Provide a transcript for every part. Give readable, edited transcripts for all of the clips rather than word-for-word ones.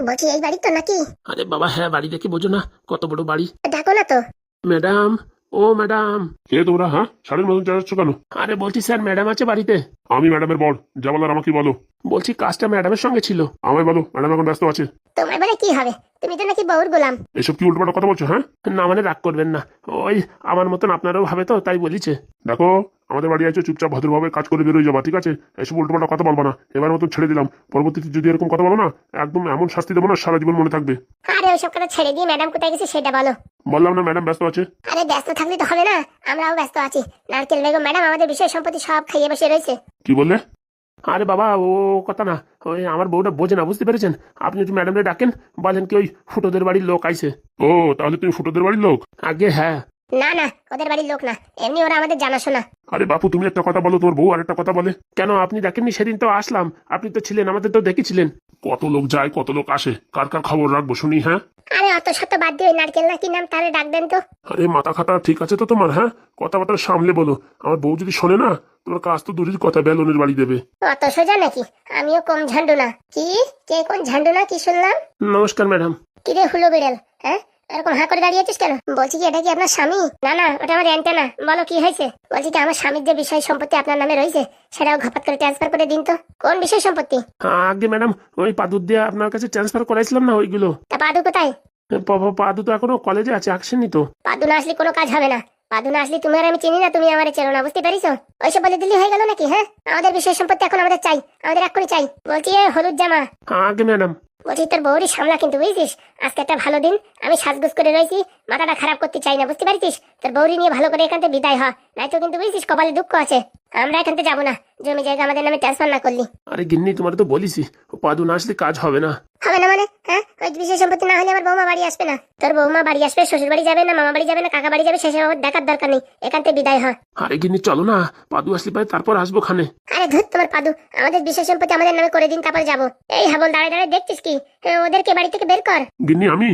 বলছি এই বাড়ি তো নাকি? আরে বাবা হ্যাঁ, বাড়ি দেখে বোঝো না কত বড় বাড়ি। ডাকো না তো। ম্যাডাম, ও ম্যাডাম। কে তোমরা? হ্যাঁ, সারের মতন চালাচ্ছ কেন? আরে বলছি স্যার ম্যাডাম আছে বাড়িতে। আমি ম্যাডামের বর, যা বলার আমাকে বলো। বলছি কাজটা ম্যাডামের সঙ্গে ছিল। আমায় বলো, ম্যাডাম এখন ব্যস্ত আছে। তোমার বলে কি হবে? তুমি তো নাকি বউর গোলাম। এসব কি উল্টোপাল্টা কথা বলছো? হ্যাঁ, না মানে রাগ করবেন না, ওই আমার মতন আপনারাও ভাবে তো তাই বলিছে। দেখো আমাদের বাড়ি আছে, চুপচাপ ভদ্রভাবে কাজ করে বেরোয় যাবা, ঠিক আছে? এসব উল্টোপাল্টা কথা বলবা না, এবার মতন ছেড়ে দিলাম। পরবর্তীতে যদি এরকম কথা বলো না, একদম এমন শাস্তি দেবো না, সারা জীবন মনে থাকবে। আরে ওইসব কথা ছেড়ে দিয়ে ম্যাডাম কোথায় গেছে সেটা বলো। বললাম না ম্যাডাম ব্যস্ত আছে। আরে ব্যস্ত থাকলে তো হবে না, আমরাও ব্যস্ত আছি। নারকেল বেগম ম্যাডাম আমাদের বিষয় সম্পত্তি সব খাইয়ে বসে রয়েছে। কি বললে? আরে বাবা ও কথা না, ওই আমার বউটা বোঝে না, বুঝতে পেরেছেন? আপনি একটু ম্যাডামরে ডাকেন, বলেন কি ওই ফুটোদের বাড়ির লোক আইছে। ও, তাহলে তুমি ফুটোদের বাড়ির লোক? আগে হ্যাঁ। না না, ওদের বাড়ির লোক না, এমনি ওরা আমাদের জানাশোনা। আরে বাপু, তুমি একটা কথা বলো, তোমার বউ আর একটা কথা বলে। কেন আপনি দেখেননি? সেদিন তো আসলাম, আপনি তো ছিলেন, আমাদের তো দেখেছিলেন। কত লোক যায় কত লোক আসে, কার কার খবর রাখবো শুনি। হ্যাঁ, আরে অত শত বাদ দিয়ে ওই নারকেল না কি নাম তাহলে ডাক দেন তো। আরে মাথা খাতা ঠিক আছে তো তোমার? হ্যাঁ, কথাবার্তা সামলে বলো, আমার বউ যদি শোনে না, তোমার কাজ তো দূরের কথা, বেলনের বাড়ি দেবে। অত সোজা নাকি? আমিও কম ঝান্ডু না। কি? কে কোন ঝান্ডু না কি শুনলাম? নমস্কার ম্যাডাম। কিরে হুলো বিড়াল, হ্যাঁ এরকম হাঁ করে দাঁড়িয়ে আছিস কেন? বলছি কি এটা কি আপনার স্বামী? না না, ওটা আমার অ্যান্টেনা। বলো কি হয়েছে? বলছি কি আমার স্বামীর যে বিষয় সম্পত্তি আপনার নামে রয়েছে সেটাও ঘপাত করে ট্রান্সফার করে দিন তো। কোন বিষয় সম্পত্তি? আগে ম্যাডাম ওই পাদুর দিয়ে আপনার কাছে ট্রান্সফার করাইছিলাম না ওইগুলো। তা পাদু কোথায়? পাদু তো এখনো কলেজে আছে, আসেনি তো। পাদু না আসলে কোনো কাজ হবে না। পাদু না আসলে তুমি আর আমি চিনি না, তুমি আমারে চেনো না, বুঝতে পারিস? ওইসব বলে দিল্লি হয়ে গেল নাকি? হ্যাঁ, আমাদের বিষয় সম্পত্তি এখন আমাদের চাই, আমাদের এক্ষুনি চাই। বলছি এ হলুদ জামা, আগে ম্যাডাম। বলছি তোর বউরি সামলা কিন্তু, বুঝছিস? আজকে একটা ভালো দিন, আমি সাজগুজ করে রয়েছি, মাথাটা খারাপ করতে চাই না, বুঝতে পারছিস? তোর বউরি নিয়ে ভালো করে এখান থেকে বিদায় হ, নয়তো কিন্তু বুঝছিস কপালে দুঃখ আছে। আমরা এখান থেকে যাবো না, জমি জায়গা আমাদের নামে ট্রান্সফার না করলি। আরে গিন্নি তোমার তো বলিসি, পাদু না আসলে কাজ হবে না। হবে না মানে? হ্যাঁ, ওই বিষয় সম্পত্তি না হলে আমার বৌমা বাড়ি আসবে না। তোর বৌমা বাড়ি আসবে, শ্বশুর বাড়ি যাবে না, মামা বাড়ি যাবে না, কাকা বাড়ি যাবে, সেসব আমার দেখার দরকার নেই, এখান থেকে বিদায় হ। আরে গিন্নি চলো না, পাদু আসলে পারে তারপর আসবো খানে। আরে ধুত তোমার পাদু, আমাদের বিষয় সম্পত্তি আমাদের নামে করে দিন, তারপর যাবো। এই হাবল দাঁড়ায় দাঁড়ায় দেখছিস কি? ওদেরকে বাড়ি থেকে বের কর। গিন্নি আমি?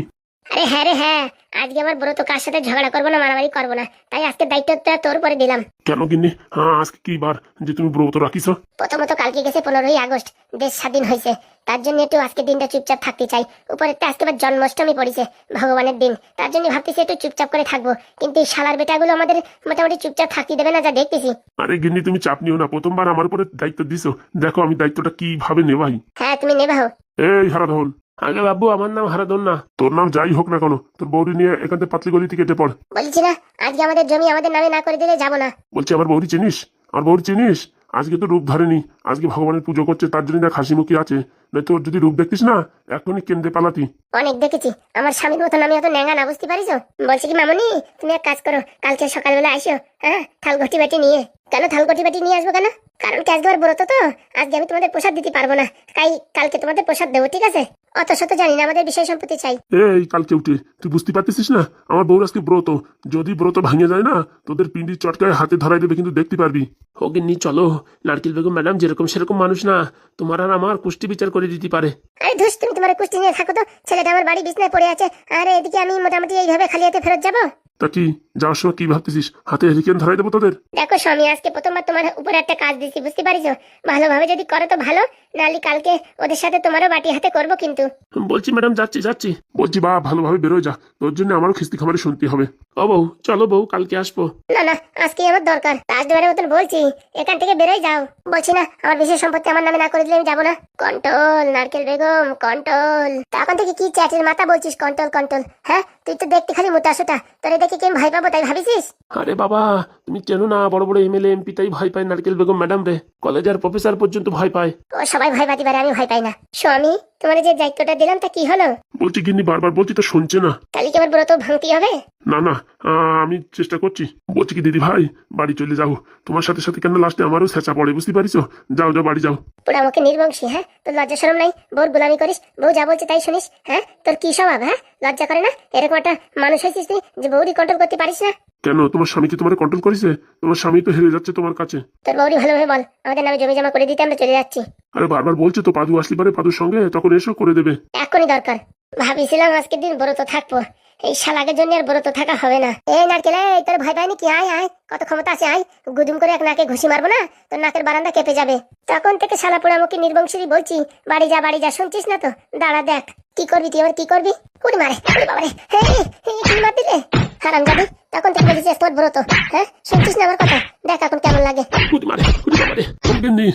আরে হ্যাঁ রে হ্যাঁ, আজকে আমার বড় তো কার সাথে ঝগড়া করবো না, মারামারি করবো না, তাই আজকে দায়িত্বটা তোর উপরে দিলাম। কেন গিন্নি? হ্যাঁ, আজকে কি বার যে তুমি ব্রত রাখিস? প্রথমত কালকে গেছে 15ই আগস্ট, দেশ স্বাধীন হয়েছে, তার জন্য একটু আজকে দিনটা চুপচাপ থাকতে চাই। উপরে তো আজকে আবার জন্মাষ্টমী পড়েছে, ভগবানের দিন, তার জন্য ভাবতেছি একটু চুপচাপ করে থাকবো। কিন্তু এই শালার বেটাগুলো আমাদের মোটামুটি চুপচাপ থাকতে দেবে না, যা দেখতেছি। আরে গিন্নি তুমি চাপ নিও না, প্রথমবার আমার উপরে দায়িত্ব দিছো, দেখো আমি দায়িত্বটা কিভাবে নেভাই। হ্যাঁ তুমি নেবাও। এই হারাধন। আগে বাবু আমার নাম হারাদন না। তোর নাম যাই হোক না কেন, তোর বৌরি নিয়ে এখান থেকে পাতলি গলি থেকে কেটে পড়। বলছি না, আজকে আমাদের জমি আমাদের নামে না করে দিলে যাবো না। বলছি আমার বৌরি চিনিস? আমার বৌরি চিনিস? আজকে তো রূপ ধরেনি, আজকে ভগবানের পুজো করছে, তার জন্য দেখ হাসি মুখী আছে, নয় তোর যদি রূপ দেখতিস না এখনই কেন্দ্রে পালাতি। অনেক দেখেছি, আমার স্বামীর মতন আমি অত ন্যাঙ্গা না, বুঝতে পারিস? বলছি কি মামনি, তুমি এক কাজ করো, কালকে সকালবেলা আসো, হ্যাঁ, থাল ঘটি বাটি নিয়ে। কেন থাল ঘটি বাটি নিয়ে আসবো কেন? কারণ কি আজকে আমার ব্রত তো, আজকে আমি তোমাদের প্রসাদ দিতে পারবো না, তাই কালকে তোমাদের প্রসাদ দেবো, ঠিক আছে? অত শত জানি না, আমাদের বিষয় সম্পত্তি চাই। এই কালকে উঠে তুই বুঝতে পারতেছিস না, আমার বউর আজকে ব্রত, যদি ব্রত ভাঙে যায় না তোদের পিন্ডির চটকায় হাতে ধরাই দেবে, কিন্তু দেখতে পারবি। ও গিন্নি চলো, নারকেল বেগম ম্যাডাম যেরকম সেরকম মানুষ না, তোমার আর আমার কুষ্টি বিচার করে দিতে পারে। আরে ধুস, তুমি তোমার কুস্তি নিয়ে থাকো তো, ছেলেটা আমার বাড়ি বিছনায় পড়ে আছে, আর এদিকে আমি মোটামুটি এইভাবে খালি হাতে ফেরত যাবো। তা কি যাওয়ার সময় কি ভাবতেছিস, হাতে হেরিকেন ধরাই দেবো তোদের? দেখো স্বামী, আজকে প্রথমবার তোমার উপরে একটা কাজ দিচ্ছি, বুঝতে পারিস? ভালোভাবে যদি করো তো ভালো, নাহলে কালকে ওদের সাথে তোমারও বাটি হাতে করবো কিন্তু। বলছি ম্যাডাম যাচ্ছি যাচ্ছি। বলছি বা ভালোভাবে বেরোয় যা, তোর জন্য আমারও খিস্তি খাবারে শুনতে হবে। ও বউ চলো বউ, কালকে আসবো। না না, আজকেই আমার দরকার, লাস্টবারের মতন বলছি, এখান থেকে বেরোয় যাও। বলছি না, আমার বিশেষ সম্পত্তি আমার নামে না করে দিলে আমি যাবো না। কন্ট্রোল নারকেল বেগম, কন্ট্রোল। তখন থেকে কি চ্যাটের মাথা বলছিস কন্ট্রোল কন্ট্রোল? হ্যাঁ, তুই তো দেখতে খালি মোটাসোটা, তোর দেখে কি আমি ভয় পাবো তাই ভাবিছিস? আরে বাবা তুমি চেনো না, বড় বড় এমএলএ এমপি তাই ভয় পায় নারকেল বেগম ম্যাডাম রে, কলেজের প্রফেসর পর্যন্ত ভয় পায়। ও সবাই ভয় পাতি পারে, আমি ভয় পাই না। স্বামী, তোমার যে দায়িত্বটা দিলাম তা কি হলো? বলছি গিন্নি বারবার বলছি তো শুনছে না। তাহলে কি আমার ব্রত ভাঙতে হবে? না না, আমি চেষ্টা করছি। বলছি কি দিদি ভাই বাড়ি চলে যাও, তোমার সাথে সাথে কেন লাস্টে আমারও ছেঁচা পড়ে, বুঝতে পারিস? যাও যাও বাড়ি যাও। পুরো আমাকে নির্বংশী, হ্যাঁ? তোর লজ্জা শরম নাই? বউর গোলামি করিস, বউ যা বলছে তাই শুনিস, হ্যাঁ? তোর কি স্বভাব, হ্যাঁ? লজ্জা করে না? এরকম একটা মানুষ হয়েছিস তুই যে বউরি কন্ট্রোল করতে পারিস না? কেন তোমার স্বামী কি তোমার কন্ট্রোল করেছে? তোমার স্বামী তো হেরে যাচ্ছে তোমার কাছে। তোর বউরি ভালোভাবে বল, আমাদের নামে জমি জমা করে দিতে, আমরা চলে যাচ্ছি। আরে বারবার বলছে তো, পাদু আসলি পারে পাদুর সঙ্গে তখন এসো করে দেবে। এখনই দরকার। ভাবিছিলাম আজকের দিন ব্রত থাকবো, এই শালাকের জন্য আর ব্রত থাকা হবে না। এই নারকেল, এই তোর ভয় পায়নি কি? আয় আয়, কত ক্ষমতা আছে, আয়, গুদুম করে এক নাকে ঘুষি মারবো না, তোর নাকের বারান্দা কেঁপে যাবে। তখন থেকে শালা পোড়া মুখে নির্বংশী বলছি বাড়ি যা বাড়ি যা, শুনছিস না তো? দাঁড়া দেখ। কি করবি তুই, আবার কি করবি? উড়ি মারে, উড়ি বাবারে, কি মার দিলে হারাম যাবি। তখন থেকে বলেছিস তোর ব্রত, হ্যাঁ শুনছিস না আমার কথা? দেখ এখন কেমন লাগে। উড়ি মারে, উড়ি বাবারে। গিন্নি,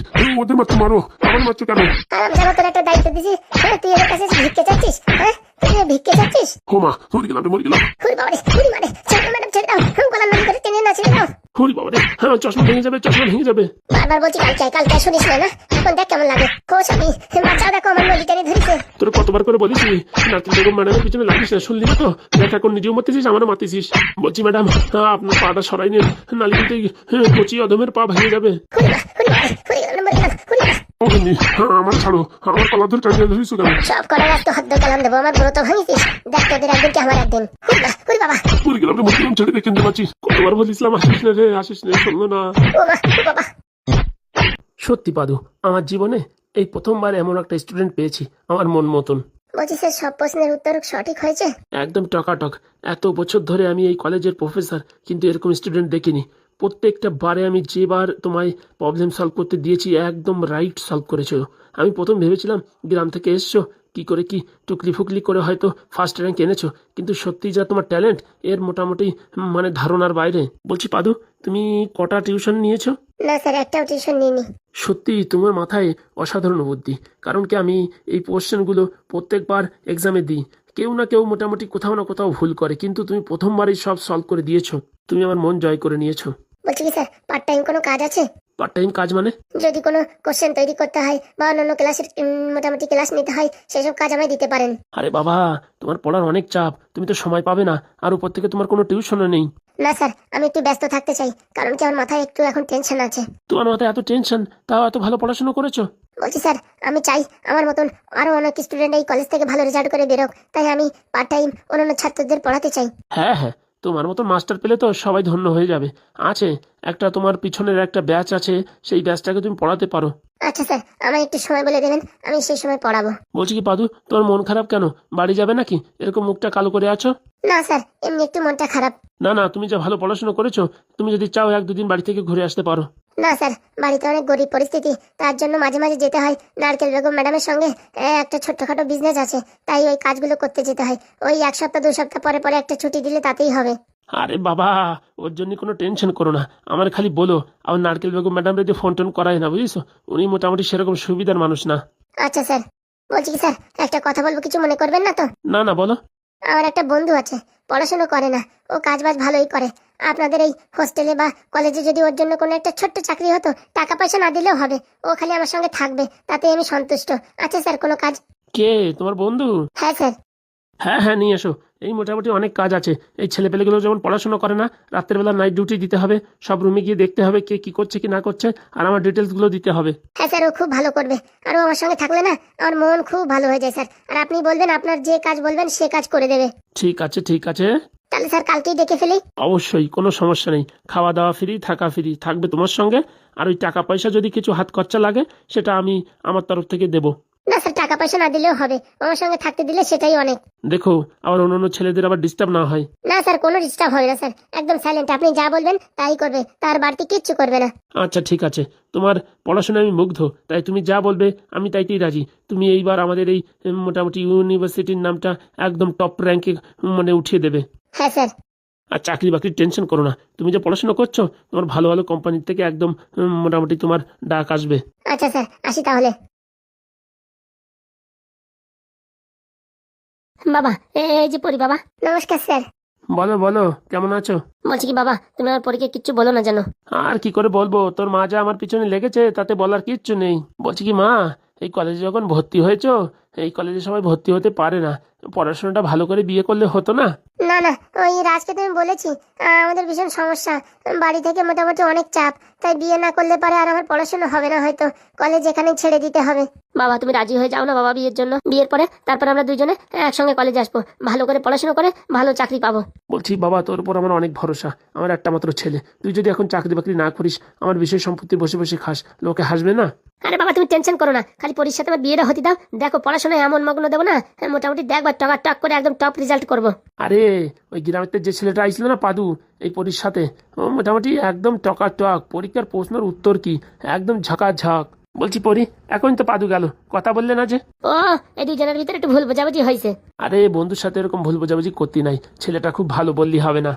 ওদের মারছো মারো, আমার মারছো কেন? হারাম যাবো, তোর একটা দায়িত্ব দিছি, হ্যাঁ তুই এর কাছে ভিক্ষে চাচ্ছিস, হ্যাঁ তুই ভিক্ষে চাচ্ছিস? হোমা মরে গেলাম রে, মরে গেলাম। উড়ি বাবারে, উড়ি মারে, ছেড়ে ম্যাডাম ছেড়ে দাও, গলা নদী করে টেনে না ছেড়ে দাও। উড়ি বাবারে, হ্যাঁ চশমা ভেঙে যাবে, চশমা ভেঙে যাবে। বারবার বলছি কালকে শুনিস না, না এখন দেখ কেমন লাগে। খোঁজ আমি বাচ্চাও দেখো আমার নদী টেনে ধরেছে। তোর কতবার করে বলিস নারকেল বেগম ম্যাডামের পিছনে লাগিস না, শুনলি না তো? দেখ এখন নিজেও মারতেছিস, আমারও মারতেছিস। বলছি ম্যাডাম, আপনার পাটা সরাই নিন, নালি কিন্তু কচি অধমের পা ভেঙে যাবে। ও গিন্নি, আমার ছাড়ো, আমার কলা ধরে টানিয়ে ধরিস কেন? সব করার আজ তো হাত কালাম দেবো, আমার ব্রত ভাঙিছিস। দেখ তোদের একদিন কি আমার একদিন। উরি বাবা, মরে গেলাম রে, মরে গেলাম, ছেড়ে দেখে পাচ্ছি। কতবার বলিসলাম আসিস না রে, আসিস না, শুনলো না। ও মা, ও বাবা। সত্যি পাদু, আমার জীবনে এই প্রথমবার এমন একটা স্টুডেন্ট পেয়েছি আমার মন মতন। বলছি স্যার সব প্রশ্নের উত্তর সঠিক হয়েছে? একদম টকাটক। এত বছর ধরে আমি এই কলেজের প্রফেসর, কিন্তু এরকম স্টুডেন্ট দেখিনি। প্রত্যেকটা বারে আমি যেবার তোমায় প্রবলেম সলভ করতে দিয়েছি একদম রাইট সলভ করেছো। আমি প্রথম ভেবেছিলাম গ্রাম থেকে এসছো, কি করে কি টুকলি ফুকলি করে হয়তো ফার্স্ট র্যাঙ্ক এনেছো, কিন্তু সত্যি যা তোমার ট্যালেন্ট এর মোটামুটি মানে ধারণার বাইরে। বলছি পাদু, তুমি কটা টিউশন নিয়েছো? না স্যার, একটাও টিউশন নিইনি। সত্যি তোমার মাথায় অসাধারণ বুদ্ধি। কারণ কি আমি এই কোশ্চেনগুলো প্রত্যেকবার এক্সামে দিই, কেউ না কেউ মোটামুটি কোথাও না কোথাও ভুল করে, কিন্তু তুমি প্রথমবারই সব সলভ করে দিয়েছো। তুমি আমার মন জয় করে নিয়েছো। বলছি কি স্যার, পার্ট টাইম কোনো কাজ আছে? পার্ট টাইম কাজ মানে? যদি কোনো কোশ্চেন তৈরি করতে হয় বা অন্যান্য ক্লাসের মোটামুটি ক্লাস নিতে হয়, সেসব কাজ আমায় দিতে পারেন। আরে বাবা, তোমার পড়ার অনেক চাপ, তুমি তো সময় পাবে না, আর উপর থেকে তোমার কোনো টিউশনও নেই। না স্যার, আমি একটু ব্যস্ত থাকতে চাই, কারণ কি আমার মাথায় একটু এখন টেনশন আছে। তোমার মাথায় এত টেনশন, তাও এত ভালো পড়াশোনা করেছো? বলছি স্যার, আমি চাই আমার মতন আরো অনেক স্টুডেন্ট এই কলেজ থেকে ভালো রেজাল্ট করে বেরোক, তাই আমি পার্ট টাইম অন্যান্য ছাত্রদের পড়াতে চাই। হ্যাঁ হ্যাঁ, তোমার মতো মাস্টার পেলে তো সবাই ধন্য হয়ে যাবে। আছে একটা তোমার পিছনের একটা ব্যাচ আছে, সেই ব্যাচটাকে তুমি পড়াতে পারো। আচ্ছা স্যার, আমায় একটু সময় বলে দেবেন, আমি সেই সময় পড়াবো। বলছি কি পাদু, তোমার মন খারাপ কেন? বাড়ি যাবে নাকি? এরকম মুখটা কালো করে আছো। না স্যার, এমনি একটু মনটা খারাপ। না না, তুমি যা ভালো পড়াশোনা করেছো, তুমি যদি চাও 1-2 দিন বাড়ি থেকে ঘুরে আসতে পারো। না স্যার, বাড়িতে অনেক গরিব পরিস্থিতি, তার জন্য মাঝে মাঝে যেতে হয়। নারকেল বেগম ম্যাডামের সঙ্গে একটা ছোট্টখাটো বিজনেস আছে, তাই ওই কাজগুলো করতে যেতে হয়। ওই 1 সপ্তাহ 2 সপ্তাহ পরে পরে একটা ছুটি দিলে তাতেই হবে। আরে বাবা, ওর জন্য কোনো টেনশন করো না, আমার খালি বলো। আমার নারকেল বেগম ম্যাডামরা যে ফোন টোন করায় না, বুঝিস, উনি মোটামুটি সেরকম সুবিধার মানুষ না। আচ্ছা স্যার, বলছি কি স্যার, একটা কথা বলবো, কিছু মনে করবেন না তো? না না, বলো। আমার একটা বন্ধু আছে, পড়াশোনা করে না, ও কাজ বাজ ভালোই করে। আপনাদের এই হোস্টেলে বা কলেজে যদি ওর জন্য কোনো একটা ছোট্ট চাকরি হতো, টাকা পয়সা না দিলেও হবে, ও খালি আমার সঙ্গে থাকবে, তাতেই আমি সন্তুষ্ট। আচ্ছা স্যার, কোনো কাজ? কে তোমার বন্ধু? হ্যাঁ স্যার। হ্যাঁ হ্যাঁ, নিয়ে এসো। এই মোটামুটি অনেক কাজ আছে। এই ছেলেপেলেগুলো যেমন পড়াশোনা করে না, রাত্রের বেলা নাইট ডিউটি দিতে হবে, সব রুমে গিয়ে দেখতে হবে কে কি করছে কি না করছে, আর আমার ডিটেলসগুলো দিতে হবে। হ্যাঁ স্যার, ও খুব ভালো করবে, আর ও আমার সঙ্গে থাকলে না আমার মন খুব ভালো হয়ে যায় স্যার। আর আপনি বলবেন, আপনার যে কাজ বলবেন সে কাজ করে দেবে। ঠিক আছে ঠিক আছে। তাহলে স্যার কালকেই ডেকে ফেলি? অবশ্যই, কোনো সমস্যা নেই। খাওয়া দাওয়া ফ্রি, থাকা ফ্রি থাকবে তোমার সঙ্গে। আর ওই টাকা পয়সা যদি কিছু হাত খরচা লাগে, সেটা আমি আমার তরফ থেকে দেবো। না স্যার, টাকা পয়সা না দিলেও হবে, আমার সঙ্গে থাকতে দিলে সেটাই অনেক। দেখো আবার অন্যান্য ছেলেদের আবার ডিস্টার্ব না হয়। না স্যার, কোনো ডিস্টার্ব হবে না স্যার, একদম সাইলেন্ট, আপনি যা বলবেন তাই করবে, তার বাড়তি কিচ্ছু করবে না। আচ্ছা ঠিক আছে, তোমার পড়াশোনায় আমি মুগ্ধ, তাই তুমি যা বলবে আমি তাইতেই রাজি। তুমি এইবার আমাদের এই মোটামুটি ইউনিভার্সিটির নামটা একদম টপ র্যাঙ্কে মানে উঠিয়ে দেবে। হ্যাঁ স্যার। আর চাকরি বাকরির টেনশন করো না, তুমি যে পড়াশোনা করছো, তোমার ভালো ভালো কোম্পানির থেকে একদম মোটামুটি তোমার ডাক আসবে। আচ্ছা স্যার, আসি তাহলে। বাবা, এই যে পরি বাবা। নমস্কার স্যার। বলো বলো, কেমন আছো? বলছি কি বাবা, তুমি আমার পরীকে কিচ্ছু বলো না জানো? আর কি করে বলবো, তোর মা যা আমার পিছনে লেগেছে তাতে বলার কিচ্ছু নেই। বলছি কি মা, এই কলেজে যখন ভর্তি হয়েছো, এই কলেজে সবাই ভর্তি হতে পারে না, পড়াশোনাটা ভালো করে বিয়ে করলে হতো না? না না, ওই রাজকে তুমি বলেছি, আমাদের ভীষণ সমস্যা, বাড়ি থেকে মোটামুটি অনেক চাপ, তাই বিয়ে না করলে পারে আর আমার পড়াশোনা হবে না, হয়তো কলেজ এখানে ছেড়ে দিতে হবে। বাবা তুমি রাজি হয়ে যাও না বাবা বিয়ের জন্য, বিয়ের পরে তারপর আমরা দুইজনে একসঙ্গে কলেজে আসবো, ভালো করে পড়াশোনা করে ভালো চাকরি পাবো। বলছি বাবা, তোর উপর আমার অনেক ভরসা, আমার একটা মাত্র ছেলে, তুই যদি এখন চাকরি বাকরি না করিস, আমার বিষয় সম্পত্তি বসে বসে খাস, লোকে হাসবে না? আরে বাবা তুমি টেনশন করো না, খালি পরীর সাথে আমার বিয়েটা হতে দাও, দেখো পড়াশোনায় এমন মগ্ন দেবো না, মোটামুটি দেখবার টকা টক করে একদম টপ রেজাল্ট করবো। আরে ওই গ্রামের যে ছেলেটা আইছিল না পাদু, এই পরীর সাথে, ও মোটামুটি একদম টকা টক, পরীক্ষার প্রশ্নের উত্তর কি একদম ঝাঁকাঝাঁক। বলছি পরি, এখন তো পাদু গেল, কথা বললে না যে? ও, এই দুজনের ভিতরে একটু ভুল বোঝাবুঝি হয়েছে। আরে বন্ধুর সাথে এরকম ভুল বোঝাবুঝি করতে নাই, ছেলেটা খুব ভালো, বললি হবে না?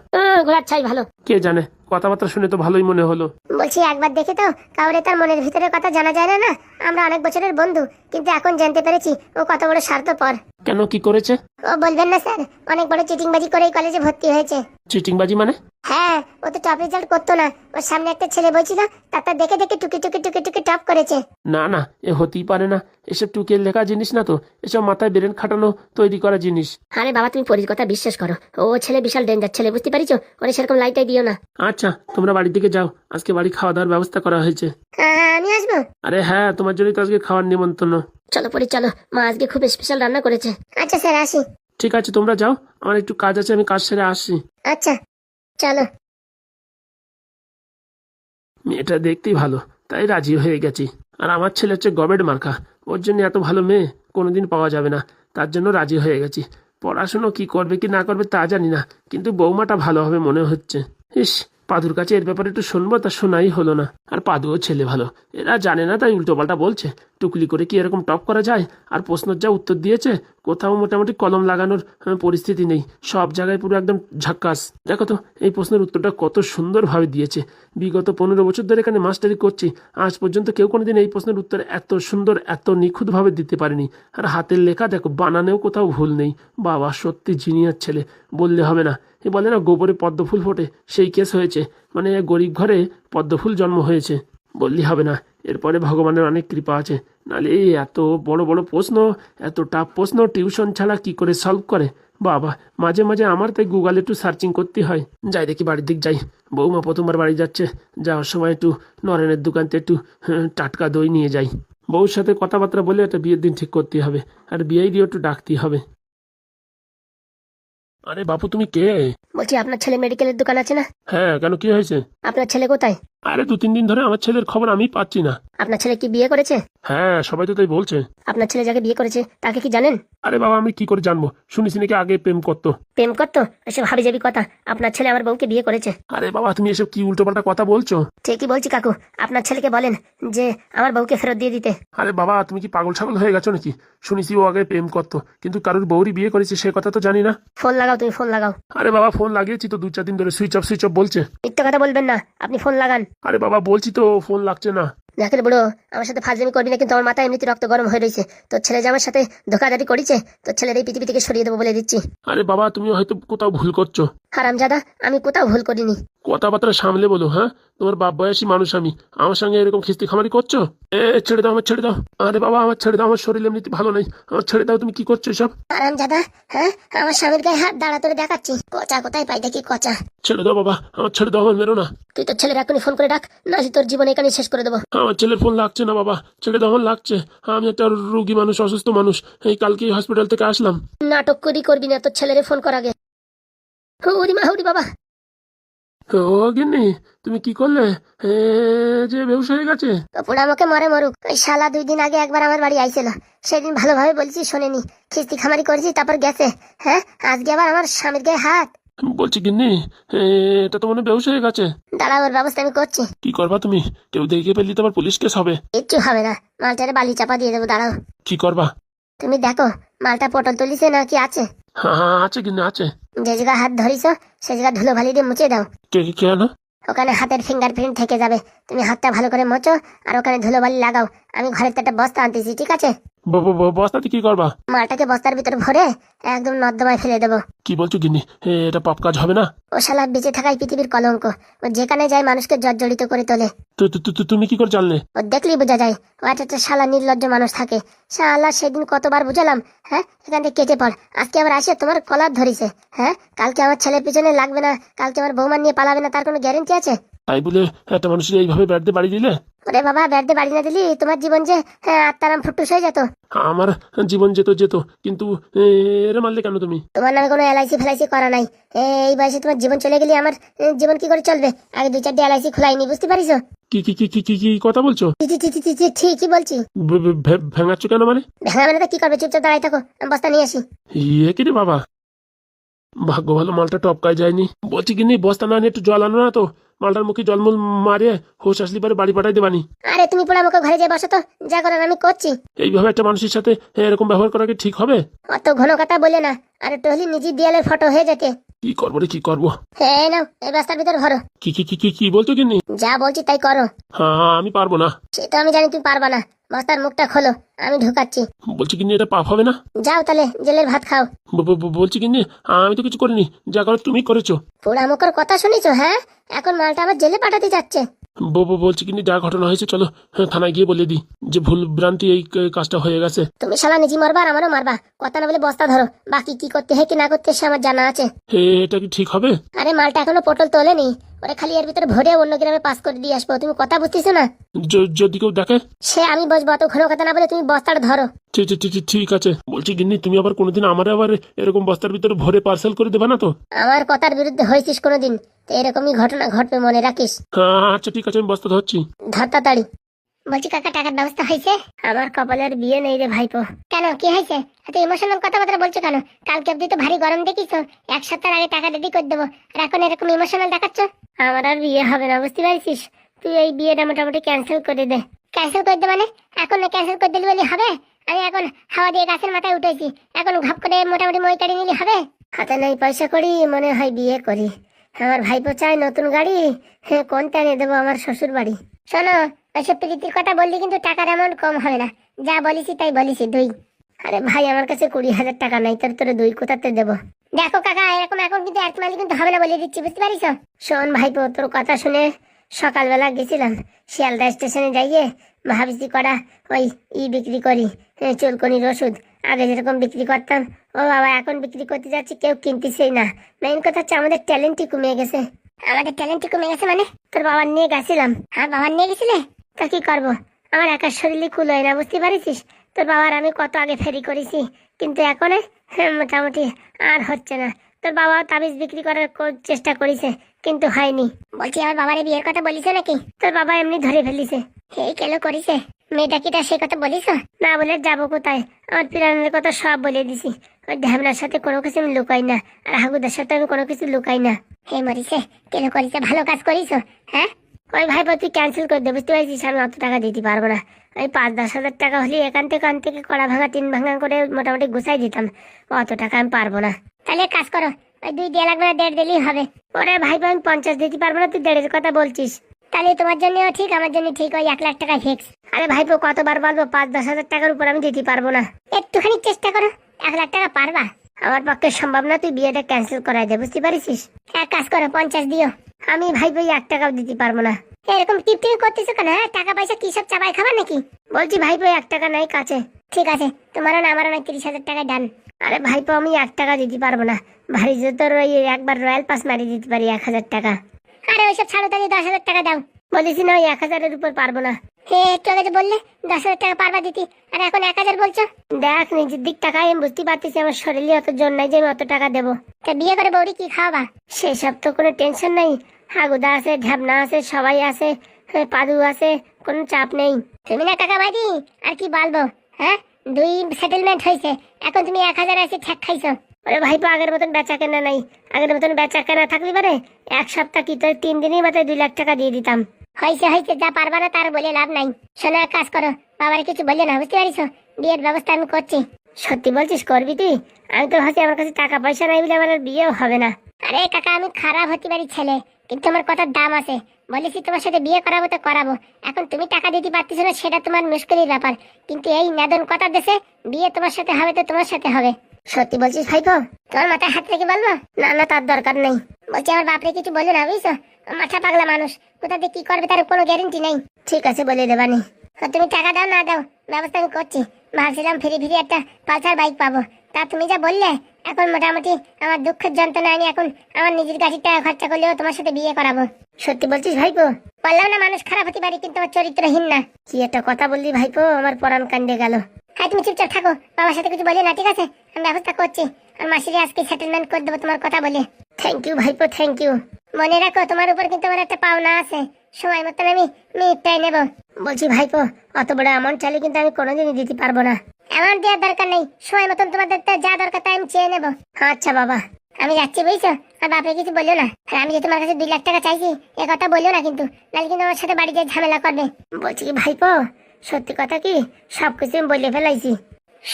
ঘোড়ার ছাই ভালো। কে জানে, কথাবার্তা শুনে তো ভালোই মনে হলো। বলছি একবার দেখে তো কাউরে তার মনের ভিতরের কথা জানা যায় না। না, আমরা অনেক বছরের বন্ধু, কিন্তু এখন জানতে পেরেছি ও কত বড় স্বার্থপর। কেন, কি করেছে? ও বলবেন না স্যার, অনেক বড় চিটিংবাজি করে এই কলেজে ভর্তি হয়েছে। চিটিংবাজি মানে? হ্যাঁ, ও তো টপ রেজাল্ট করতো না, ওর সামনে একটা ছেলে বলছিল, তারপর দেখে দেখে টুকি টুকি টুকি টুকি টপ করেছে। না না, এ হতেই পারে না, এসব টুকের লেখা জিনিস না তো, এসব মাথায় ব্রেন খাটানো তৈরি করা জিনিস। আরে বাবা, তুমি পরির কথা বিশ্বাস করো, ও ছেলে বিশাল ডেঞ্জার ছেলে, বুঝতে পারিছো? ওরে সেরকম লাইটাই দিও না। আচ্ছা, তোমরা বাড়ির দিকে যাও, আজকে বাড়ি খাওয়া দাওয়ার ব্যবস্থা করা হয়েছে। আমি আসবো। আরে হ্যাঁ, তোমার জন্যই তো আজকে খাওয়ার নিমন্ত্রণ। চলো পরি চলো, মা আজকে খুব স্পেশাল রান্না করেছে। আচ্ছা স্যার, আসি। ঠিক আছে, তোমরা যাও, আমার একটু কাজ আছে, আমি কাজ সেরে আসছি। আচ্ছা চলো। মেয়েটা দেখতেই ভালো, তাই রাজি হয়ে গেছি। আর আমার ছেলে হচ্ছে গবেট মার্কা, ওর জন্য এত ভালো মেয়ে কোনোদিন পাওয়া যাবে না, তার জন্য রাজি হয়ে গেছি। পড়াশুনো কি করবে কি না করবে তা জানি না, কিন্তু বৌমাটা ভালো হবে মনে হচ্ছে। ইস, পাদুর কাছে এর ব্যাপারে একটু শুনবো, তা শোনাই হলো না। আর পাদুও ছেলে ভালো, এরা জানে না তাই উল্টোপাল্টা বলছে। টুকলি করে কি এরকম টপ করা যায়? আর প্রশ্নের যা উত্তর দিয়েছে, কোথাও মোটামুটি কলম লাগানোর পরিস্থিতি নেই, সব জায়গায় পুরো একদম ঝাক্কাস। দেখো তো এই প্রশ্নের উত্তরটা কত সুন্দরভাবে দিয়েছে। বিগত 15 বছর ধরে এখানে মাস্টারি করছি, আজ পর্যন্ত কেউ কোনোদিন এই প্রশ্নের উত্তর এত সুন্দর এত নিখুঁতভাবে দিতে পারেনি। আর হাতের লেখা দেখো, বানানেও কোথাও ভুল নেই। বাবা সত্যি জিনিয়ার ছেলে, বললে হবে না। এ বলে না গোবরে পদ্ম ফুল ফোটে, সেই কেস হয়েছে, মানে গরিব ঘরে পদ্ম ফুল জন্ম হয়েছে, বললি হবে না। এরপরে ভগবানের অনেক কৃপা আছে, নাহলে এই এত বড় বড় প্রশ্ন, এত টাফ প্রশ্ন টিউশন ছাড়া কি করে সলভ করে বাবা। মাঝে মাঝে আমার তাই গুগলে একটু সার্চিং করতে হয়। যাই দেখি, বাড়ির দিক যাই। বৌমা প্রথমবার বাড়ি যাচ্ছে, যাওয়ার সময় একটু নরেনের দোকানতে একটু টাটকা দই নিয়ে যাই। বউর সাথে কথাবার্তা বলে একটা বিয়ের দিন ঠিক করতে হবে, আর বিয়েই দিয়ে একটু ডাকতে হবে। আরে বাপু, তুমি কে? বলছি আপনার ছেলে মেডিকেলের দোকান আছে না? হ্যাঁ, কেন, কি হয়েছে? আপনার ছেলে কোথায়? আরে 2-3 দিন ধরে আমার ছেলের খবর আমি পাচ্ছি না। আপনার ছেলে কি বিয়ে করেছে? হ্যাঁ, সবাই তো তাই বলছে। আপনার ছেলে যাকে বিয়ে করেছে তাকে কি জানেন? আরে বাবা, আমি কি করে জানবো? শুনেছি নাকি আগে প্রেম করতো। প্রেম করতো? এসব হাবি যাবি কথা। আপনার ছেলে আমার বউকে বিয়ে করেছে। আরে বাবা, তুমি এসব কি উল্টোপাল্টা কথা বলছো? ঠিকই বলছি কাকু, আপনার ছেলেকে বলেন যে আমার বউকে ফেরত দিয়ে দিতে। আরে বাবা, তুমি কি পাগল ছাগল হয়ে গেছো নাকি? শুনেছি ও আগে প্রেম করতো, কিন্তু কারোর বউরি বিয়ে করেছে সে কথা তো জানি না। ফোন লাগাও, তুমি ফোন লাগাও। আরে বাবা, ফোন লাগিয়েছি তো 2-4 দিন ধরে, সুইচ অফ বলছে। মিথ্যে কথা বলবেন না, আপনি ফোন লাগান। আরে বাবা, বলছি তো ফোন লাগছে না। দেখেন বুড়ো, আমার সাথে ফাজলামি করবি না, কিন্তু আমার মাথায় এমনিতে রক্ত গরম হয়ে রয়েছে। তোর ছেলে যে আমার সাথে ধোকাধারি করেছে, তোর ছেলের এই পৃথিবী থেকে সরিয়ে দেবো বলে দিচ্ছি। আরে বাবা, তুমি হয়তো কোথাও ভুল করছো। হারামজাদা, আমি কোথাও ভুল করিনি। কথাবার্তা সামলে বলো। হ্যাঁ, তোমার বাপ বয়সী মানুষ আমি, আমার সঙ্গে এরকম খিস্তি খামারি করছো? ছেড়ে দাও, আমার ছেড়ে দাও। আরে বাবা, আমার ছেড়ে দাও, আমার শরীর এমনিতে ভালো নেই, আমার ছেড়ে দাও। তুমি কি করছো এসব? হারামজাদা, হ্যাঁ, আমার স্বামীর গায়ে হাত দাঁড়া তোরে দেখাচ্ছি। কচা কোথায় পাই দেখি কচা। ছেড়ে দাও বাবা, আমার ছেড়ে দাও, আমার মেরো না। তুই তোর ছেলের এখনই ফোন করে ডাক, নাহলে তোর জীবন এখানে শেষ করে দেবো। আমার ছেলের ফোন লাগছে না বাবা, ছেড়ে দাও, আমার লাগছে। আমি একটা রোগী মানুষ, অসুস্থ মানুষ, এই কালকেই হসপিটাল থেকে আসলাম। নাটক করি করবি না, তোর ছেলেরে ফোন কর আগে। হৌরি মা, হৌরি বাবা। ও গিন্নি, তুমি কি করলে? যে বেহুশ হয়ে গেছে। পুরা আমাকে মরে মরুক, ওই শালা 2 দিন আগে একবার আমার বাড়ি আইছিল, সেদিন ভালোভাবে বলছি শোনেনি, খিস্তি খামারি করেছি তারপর গেছে। হ্যাঁ, আজকে আবার আমার স্বামীর গায়ে হাত। বলছি গিন্নি, এটা তো মনে বেহুশ হয়ে গেছে। দাঁড়াও, ওর ব্যবস্থা আমি করছি। কি করবা তুমি? কেউ দেখে ফেললি তো আবার পুলিশ কেস হবে। কিচ্ছু হবে না, মালটারে বালি চাপা দিয়ে দেবো, দাঁড়াও। কি করবা? তুমি দেখো মালটা পটল তুলিছে না কি আছে। হ্যাঁ, আছে গিন্নি, আছে। যে জায়গা হাত ধরিস সে জায়গা ধুলো বালি দিয়ে মুছে দাও। কেন? ওখানে হাতের ফিঙ্গারপ্রিন্ট থেকে যাবে। তুমি হাতটা ভালো করে মোচো আর ওখানে ধুলোবালি লাগাও। আমি ঘরের একটা বস্তা আনতেছি, ঠিক আছে? বস্তাতে কি করবা? মালটাকে বস্তার ভিতরে ভরে একদম নর্দমায় ফেলে দেবো। কি বলছো গিন্নি, এটা পাপ কাজ হবে না? ও শালা বেঁচে থাকাই পৃথিবীর কলঙ্ক, ও যেখানে যায় মানুষকে জর্জরিত করে তোলে। তুমি কি করে জানলে? ও দেখলেই বোঝা যায়, ও একটা শালা নির্লজ্জ মানুষ থাকে। শালা সেদিন কতবার বুঝালাম, হ্যাঁ, এখান থেকে কেটে পড়। আজকে আবার আসে তোমার কলার ধরিছে। হ্যাঁ, কালকে আমার ছেলের পিছনে লাগবে না, কালকে আমার বৌমা নিয়ে পালাবে না, তার কোনো গ্যারেন্টি আছে? তাই বলে একটা মানুষের এইভাবে ব্যাট বাড়ি দিলে? ওরে বাবা, ব্যাটে বাড়ি না দিলি তোমার জীবন যে আত্মারাম ফুটুস হয়ে যেত। আমার জীবন যেত, কিন্তু এরে মারলে কেন তুমি? তোমার নামে কোনো এলআইসি ফেলাইসি করা নাই। এই বয়সে তোমার জীবন চলে গেলে আমার জীবন কি করে চলবে? আগে 2-4টি এলআইসি খোলাইনি, বুঝতে পারিস? কি কথা বলছো? ঠিকই বলছি। ভেঙাচ্ছ কেন মানে? ভেঙা মানে কি করবে? চুপচাপ দাঁড়াই থাকো, আমি বস্তা নিয়ে আসি। কি রে বাবা, ভাগ্য ভালো মালটা টপকায় যায়নি। বলছি কি, বস্তা না নিয়ে একটু জল আনো না তো, মালটার মুখে জলমূল মারিয়ে হোশ আসলি পরে বাড়ি পাঠাই দেবানি। আরে তুমি পোড়া মুখে ঘরে যাই বসো তো, যা করার আমি করছি। এইভাবে একটা মানুষের সাথে এরকম ব্যবহার করা কি ঠিক হবে? অত ঘন কথা বলে না, আরে টহলি নিজের দেয়ালের ফটো হয়ে যাকে। কি করবো রে, কি করবো? হ্যাঁ নাও, এই রাস্তার ভিতর ভরো। কি কি কি কি কি বলছো কিন্নি? যা বলছি তাই করো। হ্যাঁ আমি পারবো না। সে তো আমি জানি তুমি পারবা না, বস্তার মুখটা খোলো, আমি ঢুকাচ্ছি। বলছি কিন্নি এটা পাপ হবে না? যাও তাহলে জেলের ভাত খাও। বলছি কিন্নি আমি তো কিছু করিনি, যা করো তুমি করেছো। পোড়া মুখের কথা শুনেছো? হ্যাঁ, এখন মালটা আবার জেলে পাঠাতে যাচ্ছে। বলছি কিন্নি যা ঘটনা হয়েছে চলো থানায় গিয়ে বলে দিই যে ভুল ভ্রান্তি এই কাজটা হয়ে গেছে। তুমি শালা নিজে মারবা আর আমারও মারবা, কথা না বলে বস্তা ধরো। বাকি কি করতে হয় কি না করতে সে আমার জানা আছে। এটা কি ঠিক হবে? আরে মালটা এখনো পটল তোলেনি, ওরে খালি এর ভিতরে ভরে অন্য গ্রামে পাস করে দিয়ে আসবো। তুমি কথা বুঝতেছো না? যদি কেউ দেখে? সে আমি বসবো, অত ঘন কথা না বলে তুমি বস্তাটা ধরো। ঠিক আছে। বলছি গিন্নি তুমি আবার কোনোদিন আমার আবার এরকম বস্তার ভিতরে ভরে পার্সেল করে দেবে না তো? আমার কথার বিরুদ্ধে হয়েছিস কোনোদিন তো এরকমই ঘটনা ঘটবে, মনে রাখিস। আচ্ছা ঠিক আছে, আমি বস্তা ধরছি। ধর তাড়াতাড়ি। বলছি কাকা, টাকার ব্যবস্থা হয়েছে? আমার কপালের বিয়ে নেই রে ভাইপো। কেন, কি হয়েছে? এত ইমোশনাল কথাবার্তা বলছো কেন? কালকে অব্দি তো ভারী গরম দেখিস, এক সপ্তাহ আগে টাকা রেডি করে দেবো, আর এখন এরকম ইমোশনাল দেখাচ্ছ। আমার আর বিয়ে হবে না, বুঝতে পারছিস? তুই এই বিয়েটা মোটামুটি ক্যান্সেল করে দে। ক্যান্সেল করে দে মানে? এখন না ক্যান্সেল করে দিলি বলি হবে? আমি এখন হাওয়া দিয়ে গাছের মাথায় উঠেছি, এখন ঘাপ করে মোটামুটি মই কাটি নিলে হবে? হাতে নেই পয়সা করি, মনে হয় বিয়ে করি। আমার ভাইপো চাই নতুন গাড়ি, হ্যাঁ কোনটা এনে দেবো আমার শ্বশুর বাড়ি। শোনো, ওইসব প্রীতির কথা বললি কিন্তু টাকার অ্যামাউন্ট কম হবে না, যা বলিছি তাই বলিছি। দুই। আরে ভাই আমার কাছে 20,000 টাকা নাই, তোরে দুই কোথাতে দেবো? দেখো কাকা, এরকম এখন কিন্তু এক মালি কিন্তু হবে না বলে দিচ্ছি, বুঝতে পারিস? শোন ভাইপো, তোর কথা শুনে সকালবেলা গেছিলাম শিয়ালদা স্টেশনে যাইয়ে, ভাবছি করা ওই বিক্রি করি, চুলকনির ওষুধ। আগে যেরকম বিক্রি করতাম, ও বাবা এখন বিক্রি করতে যাচ্ছি, কেউ কিনতেছেই না। মেইন কথা হচ্ছে আমাদের ট্যালেন্টই কমে গেছে। আমাদের ট্যালেন্টই কমে গেছে মানে? তোর বাবার নিয়ে গেছিলাম। হ্যাঁ, বাবার নিয়ে গেছিলে? তা কি করবো, আমার একার শরীরই কুল হয় না, বুঝতে পারিস? তোর বাবার আমি কত আগে ফেরি করেছি, কিন্তু এখন মোটামুটি আর হচ্ছে না। তোর বাবা তাবিজ বিক্রি করার চেষ্টা করেছে, কিন্তু হয়নি। বলছি আমার বাবারে বিয়ের কথা বলিছে নাকি? তোর বাবা এমনি ধরে ফেলিছে। এই কেন করিছে? মেয়েটা কিটা সে কথা বলিস? না বলে যাবো কোথায়? আমার পিরানের কথা সব বলে দিছি। ওই ঢ্যামনার সাথে কোনো কিছু আমি লুকাই না, আর হাগুদার সাথে আমি কোনো কিছু লুকাই না। হে মরিছে, কেন করিছে? ভালো কাজ করিস। হ্যাঁ, ওই ভাইপো তুই ক্যান্সেল করে দে, বুঝতে পারছিস? আমি অত টাকা দিতে পারবো না। ওই 5-10 হাজার টাকা হলে এখান থেকে কড়া ভাঙা 3 ভাঙা করে মোটামুটি গুছাই দিতাম, অত টাকা আমি পারবো না। তাহলে কাজ করো, ওই 2 দেওয়া লাগবে না, 1.5 দিলেই হবে। ওরে ভাইপো আমি 50 দিতে পারবো না, তুই 1.5-এর কথা বলছিস। তাহলে তোমার জন্যও ঠিক, আমার জন্য ঠিক, ওই 1 লাখ টাকা ফিক্স। আরে ভাইপো কতবার বলবো, 5-10 হাজার টাকার উপর আমি দিতে পারবো না। একটুখানি চেষ্টা করো, 1 লাখ টাকা পারবা? আমার পক্ষে সম্ভব না, তুই বিয়েটা ক্যান্সেল করাই দে, বুঝতে পারিস? এক কাজ করো, 50 দিও। আমি ভাইপো 1 টাকাও দিতে পারবো না। এরকম টিপটিপি করতেছো কেন? হ্যাঁ, টাকা পয়সা কি সব চাপাই খাবার নাকি? বলছি ভাইপো 1 টাকা নাই কাছে। ঠিক আছে, তোমারও না আমারও না, 30,000 টাকা ডান। আরে ভাইপো আমি 1 টাকা দিতে পারবো না, ভারী তোর ওই একবার রয়্যাল পাস মারিয়ে দিতে পারি 1,000 টাকা। আরে ওইসব ছাড়ো, তাহলে 10,000 টাকা দাও। বলেছি না ওই 1,000-এর উপর পারবো না। হে একটু আগে যে বললে 10,000 টাকা পারবা দিতি, আর এখন 1,000 বলছো? দেখ নিজের দিক টাকা আমি বুঝতে পারতেছি, আমার শরীরে অত জোর নাই যে আমি অত টাকা দেবো। তা বিয়ে করে বৌরি কি খাওয়াবা? সেসব তো কোনো টেনশন নেই, হাগুদা আছে, ঢ্যাবনা আছে, সবাই আছে, পাদু আছে, কোনো চাপ নেই। তুমি না কাকা বাদি আর কি বলবো? হ্যাঁ, 2 সেটেলমেন্ট হয়েছে, এখন তুমি 1,000 এসে ঠেক খাইছো। ওরে ভাইপো আগের মতন বেচা কেনা নাই, আগের মতন বেচা কেনা থাকলে পারে 1 সপ্তাহ কি তোর 3 দিনের মাথায় 2 লাখ টাকা দিয়ে দিতাম। হয়েছে, যা পারবা না তার বলে লাভ নাই। শোনো এক কাজ করো, বাবার কিছু বললে না, বুঝতে পারিস? বিয়ের ব্যবস্থা আমি করছি। সত্যি বলছিস করবি তুই? আমি তো ভাবছি আমার কাছে টাকা পয়সা নাই বলে আমার বিয়েও হবে না। আরে কাকা আমি খারাপ হতে পারি ছেলে, কিন্তু আমার কথার দাম আছে। বলেছি তোমার সাথে বিয়ে করাবো তো করাবো, এখন তুমি টাকা দিতে পারতেছো না সেটা তোমার মুশকিলের ব্যাপার, কিন্তু এই নেদন কথা দেশে বিয়ে তোমার সাথে হবে তো তোমার সাথে হবে। সত্যি বলছিস ভাইপো? তোমার মাথায় হাত রেখে বলবো? না না, তার দরকার নেই। বলছি আমার বাপরে কিছু বলে না, বুঝছো? মাথা পাগলা মানুষ, কোথা দিয়ে কি করবে তার কোনো গ্যারেন্টি নেই। ঠিক আছে, বলে দেবানি। তুমি টাকা দাও না দাও ব্যবস্থা আমি করছি। ভাবছিলাম ফিরি একটা পালসার বাইক পাবো, তা তুমি যা বললে এখন মোটামুটি আমার দুঃখের যন্ত্রণা আমি এখন আমার নিজের গাড়ির টাকা খরচা করলেও তোমার সাথে বিয়ে করাবো। সত্যি বলছিস ভাইপো? বললাম না মানুষ খারাপ হতে পারে, কিন্তু আমার চরিত্রহীন না। কি একটা কথা বললি ভাইপো, আমার পরাণ কান্দে গেল। হ্যাঁ তুমি চুপচাপ থাকো, বাবার সাথে কিছু বলি না, ঠিক আছে? আমি ব্যবস্থা করছি, আর মাসিরে আজকে সেটেলমেন্ট করে দেবো তোমার কথা বলে। থ্যাংক ইউ ভাইপো, থ্যাংক ইউ। মনে রাখো তোমার উপর কিন্তু আমার একটা পাওনা আছে, সময় মতন আমি মিনিটটাই নেবো। বলছি ভাইপো অত বড় অ্যামাউন্ট চাইলে কিন্তু আমি কোনোদিনই দিতে পারবো না। অ্যামাউন্ট দেওয়ার দরকার নেই, সময় মতন তোমাদের যা দরকার তাই আমি চেয়ে নেবো। আচ্ছা বাবা, আমি যাচ্ছি, বুঝছো? আর বাপরে কিছু বললো না। আর আমি যে তোমার কাছে 2 লাখ টাকা চাইছি এ কথা বললো না কিন্তু, নাহলে কিন্তু আমার সাথে বাড়িতে ঝামেলা করবে। বলছি কি ভাইপো, সত্যি কথা কি সবকিছু আমি বলে ফেলাইছি।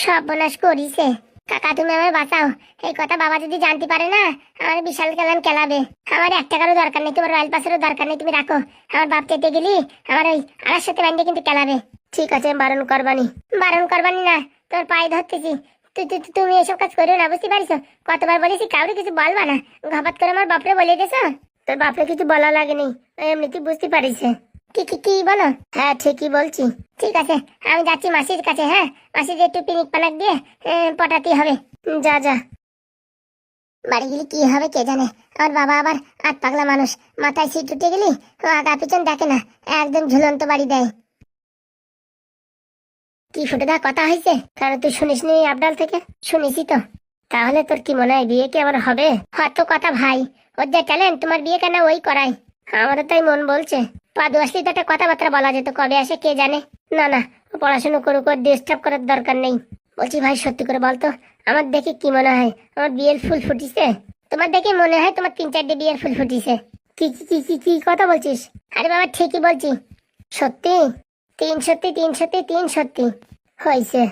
সর্বনাশ করিছে। কাকা তুমি আমার বাঁচাও, এই কথা বাবা যদি জানতে পারে না আমার বিশাল কেলান কেলাবে। আমার 1 টাকারও দরকার নেই, তোমার রয়্যাল পাসেরও দরকার নেই, তুমি রাখো। আমার বাপ চেতে গেলি আমার ওই আমার সাথে বান্ধে কিন্তু কেলাবে। ঠিক আছে বারণ করবানি, বারণ করবানি না, তোর পায়ে ধরতেছি। তুমি এসব কাজ করো না, বুঝতে পারিস? কতবার বলেছি কাউরে কিছু বলবা না, ঘাপাত করে আমার বাপরে বলে দিয়েছ। তোর বাপরে কিছু বলা লাগেনি, এমনিতে বুঝতে পারিস। কি কি কি বলো? হ্যাঁ ঠিকই বলছি। ঠিক আছে আমি যাচ্ছি মাসির কাছে। হ্যাঁ মাসির একটু পিনিক পানাক দিয়ে পটাতে হবে। যা যা। বাড়ি গেলে কি হবে কে জানে। আমার বাবা আবার পাগলা মানুষ, মাথায় সিট উঠে গেলি ও আগা পিছন দেখে না, একদম ঝুলন্ত বাড়ি দেয়। কি ফুটেদা কথা হয়েছে? কারণ তুই শুনিস নি আবডাল থেকে? শুনেছি তো। তাহলে তোর কি মনে হয় বিয়ে কি আমার হবে? হয়তো কথা ভাই, ওর যা ট্যালেন্ট তোমার বিয়ে কেন ওই করাই। আমারও তাই মন বলছে। পাদু আসলে তো একটা কথাবার্তা বলা যেত, কবে আসে কে জানে। না না, ও পড়াশোনা করুক, ওর ডিস্টার্ব করার দরকার নেই। বলছি ভাই সত্যি করে বলতো, আমার দেখে কি মনে হয় আমার বিয়ের ফুল ফুটিছে? তোমার দেখে মনে হয় তোমার 3-4টে বিয়ের ফুল ফুটিছে। কি কি কি কি কি কথা বলছিস? আরে বাবা ঠিকই বলছি। সত্যি? 3 সত্যি 3 সত্যি 3 সত্যি হয়েছে।